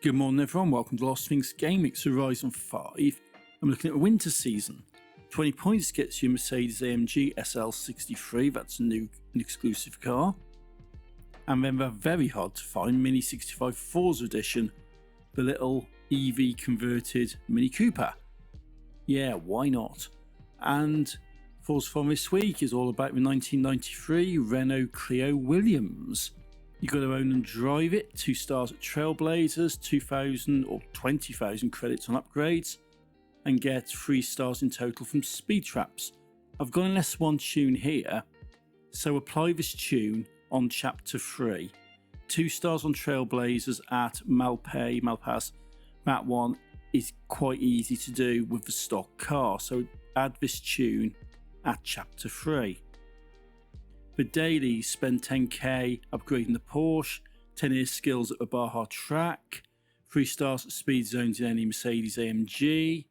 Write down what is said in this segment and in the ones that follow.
Good morning everyone, welcome to Lost Things Gaming. It's Horizon 5. I'm looking at the winter season. 20 points gets you Mercedes-AMG SL63, that's an exclusive car. And then they're very hard to find, Mini 65 Forza Edition, the little EV converted Mini Cooper. Yeah, why not? And Forzathon this week is all about the 1993 Renault Clio Williams. You got to own and drive it, 2 stars at Trailblazers, 2,000 or 20,000 credits on upgrades, and get 3 stars in total from Speed Traps. I've got an S1 tune here, so apply this tune on Chapter 3. 2 stars on Trailblazers at Malpass. That one is quite easy to do with the stock car, so add this tune at Chapter 3. For daily, spend 10k upgrading the Porsche, 10 year skills at the Baja track, 3 stars at speed zones in any Mercedes-AMG,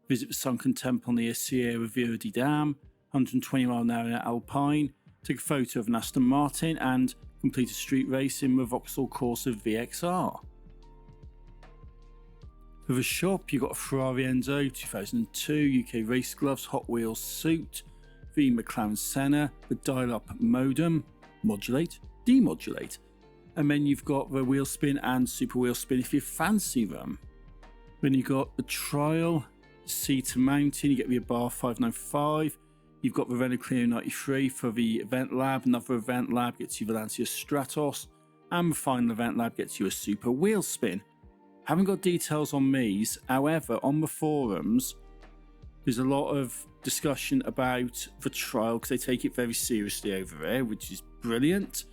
visit the sunken temple near Sierra Verde Dam, 120 mile an hour in Alpine, take a photo of an Aston Martin and complete a street race in the Vauxhall Corsa VXR. For the shop, you've got a Ferrari Enzo 2002, UK race gloves, Hot Wheels suit, the McLaren Senna, the dial-up modem, modulate, demodulate, and then you've got the wheel spin and super wheel spin if you fancy them. Then you've got the trial, sea to mountain, you get the bar 595, you've got the Renault Clio 93 for the event lab, another event lab gets you the Lancia Stratos, and the final event lab gets you a super wheel spin. Haven't got details on these, however on the forums there's a lot of discussion about the trial because they take it very seriously over there, which is brilliant.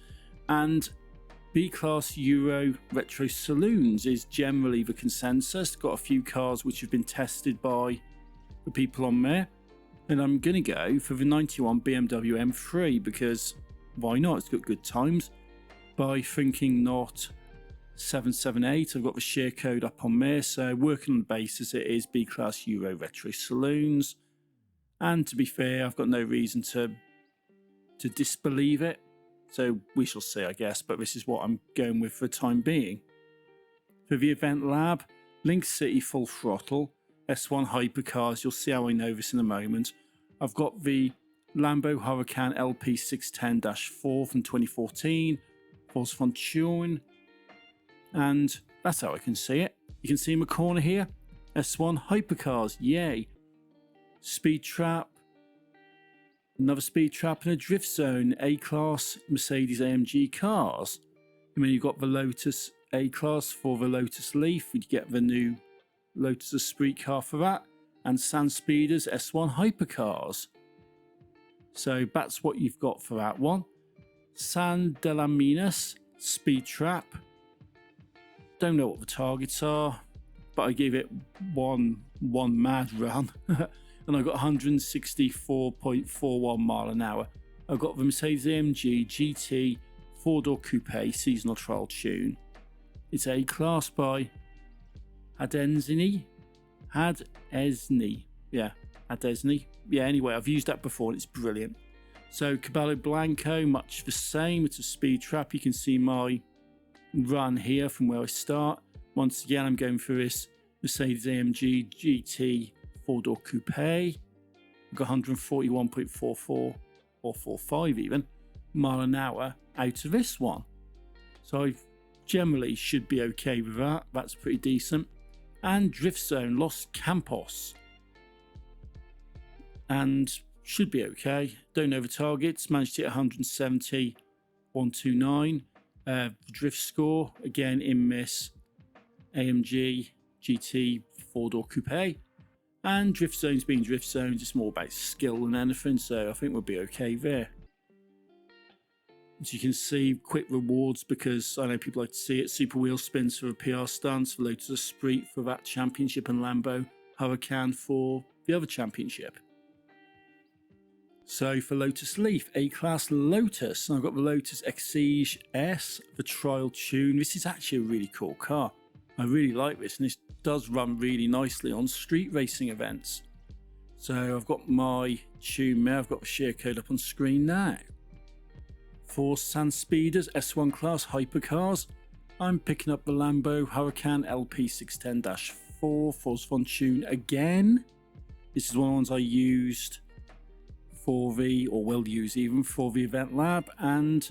And B-Class Euro Retro Saloons is generally the consensus. Got a few cars which have been tested by the people on there. And I'm going to go for the 91 BMW M3 because why not? It's got good times. By thinking not 778, I've got the share code up on there, so working on the basis it is B-Class Euro Retro Saloons, and to be fair I've got no reason to disbelieve it, so we shall see I guess, but this is what I'm going with for the time being. For the event lab, Link City Full Throttle, S1 Hypercars, you'll see how I know this in a moment. I've got the Lambo Huracan LP610-4 from 2014, Forzathon tune, and that's how I can see it. You can see in the corner here, S1 Hypercars, yay. Speed Trap, another Speed Trap and a Drift Zone, A-Class Mercedes-AMG cars. And then you've got the Lotus A-Class for the Lotus Leaf, you get the new Lotus Esprit car for that, and Sand Speeders S1 Hypercars. So that's what you've got for that one. San de la Minas Speed Trap. Don't know what the targets are, but I gave it one mad run and I got 164.41 mile an hour. I've got the Mercedes-AMG GT 4-door coupe seasonal trial tune. It's A-Class by Hadesny. Yeah, anyway, I've used that before and it's brilliant. So Caballo Blanco, much the same. It's a Speed Trap. You can see my run here from where I start. Once again, I'm going for this Mercedes-AMG GT 4-door coupe. I've got 141.44 or 45 even mile an hour out of this one. So I generally should be okay with that. That's pretty decent. And Drift Zone Los Campos. And should be okay. Don't know the targets. Managed to hit 170.129. Drift score again in this AMG GT 4-door coupe, and Drift Zones being Drift Zones, it's more about skill than anything, so I think we'll be okay there. As you can see, quick rewards because I know people like to see it. Super wheel spins for a PR stunts, for Lotus Esprit for that championship, and Lambo Huracan for the other championship. So for Lotus Leaf, A-Class Lotus, and I've got the Lotus Exige S, the trial tune. This is actually a really cool car. I really like this, and this does run really nicely on street racing events. So I've got my tune there, I've got the share code up on screen now. For Sand Speeders S1 class hypercars, I'm picking up the Lambo Huracan LP610-4 Forzathon tune again. This is one of the ones I used for the, or will use even, for the event lab, and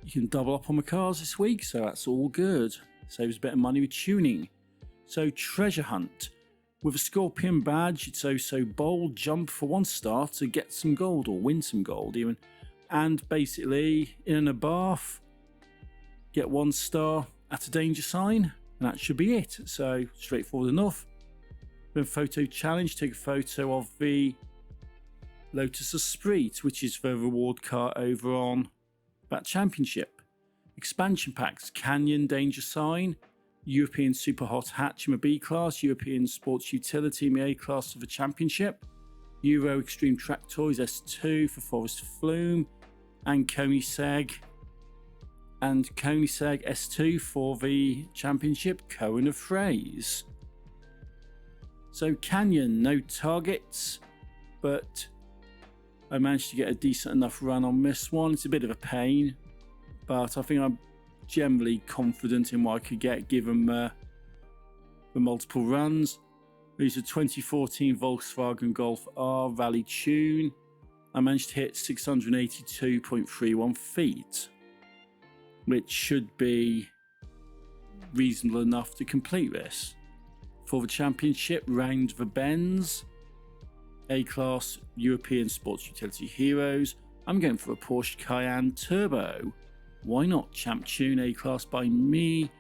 you can double up on the cars this week, so that's all good. Saves a bit of money with tuning. So treasure hunt. With a Scorpion badge, it's oh so bold. Jump for 1 star to get some gold, or win some gold even. And basically, in a bath, get 1 star at a danger sign, and that should be it. So straightforward enough. Then photo challenge, take a photo of the Lotus Esprit, which is the reward car over on that championship. Expansion packs, Canyon Danger Sign, European Super Hot Hatch in the B class, European Sports Utility in the A class for the championship, Euro Extreme Track Toys S2 for Forest Flume, and Koenigsegg S2 for the championship Cohen of Phrase. So Canyon, no targets, but I managed to get a decent enough run on this one. It's a bit of a pain, but I think I'm generally confident in what I could get given the multiple runs. These are 2014 Volkswagen Golf R Rally Tune. I managed to hit 682.31 feet, which should be reasonable enough to complete this. For the championship, round the bends, A-Class European Sports Utility Heroes, I'm going for a Porsche Cayenne Turbo. Why not? Champ Tune A-Class by me,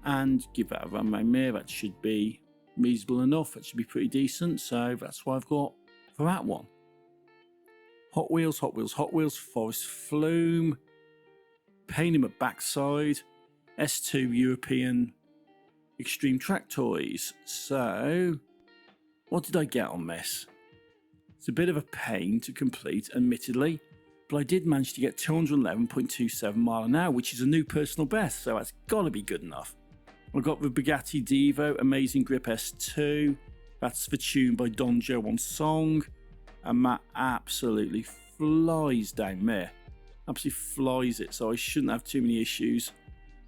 and give that a run by me. That should be reasonable enough. That should be pretty decent, so that's what I've got for that one. Hot Wheels, Forest Flume, pain in the backside, S2 European Extreme Track Toys. So, what did I get on this? It's a bit of a pain to complete, admittedly, but I did manage to get 211.27 mile an hour, which is a new personal best, so that's got to be good enough. I got the Bugatti Divo Amazing Grip S2. That's the tune by Don Joe on Song, and that absolutely flies down there. Absolutely flies it, so I shouldn't have too many issues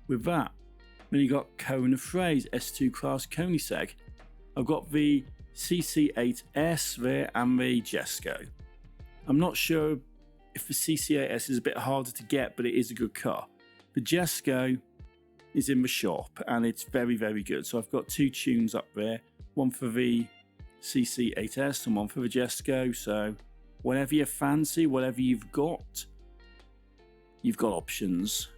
with that. Then you got Cohen of Phrase S2 class Koenigsegg. I've got the CC8S there and the Jesco. I'm not sure if the CC8S is a bit harder to get, but it is a good car. The Jesco is in the shop and it's very, very good. So I've got 2 tunes up there, one for the CC8S and one for the Jesco. So whatever you fancy, whatever you've got options.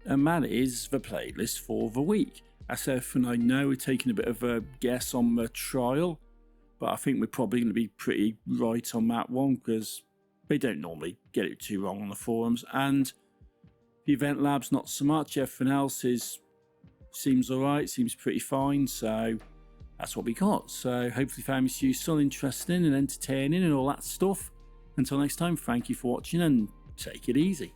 And that is the playlist for the week. As everything I know, we're taking a bit of a guess on the trial, but I think we're probably going to be pretty right on that one because they don't normally get it too wrong on the forums. And the event lab's not so much. Everything else seems alright, seems pretty fine. So that's what we got. So hopefully found this useful, interesting and entertaining and all that stuff. Until next time, thank you for watching and take it easy.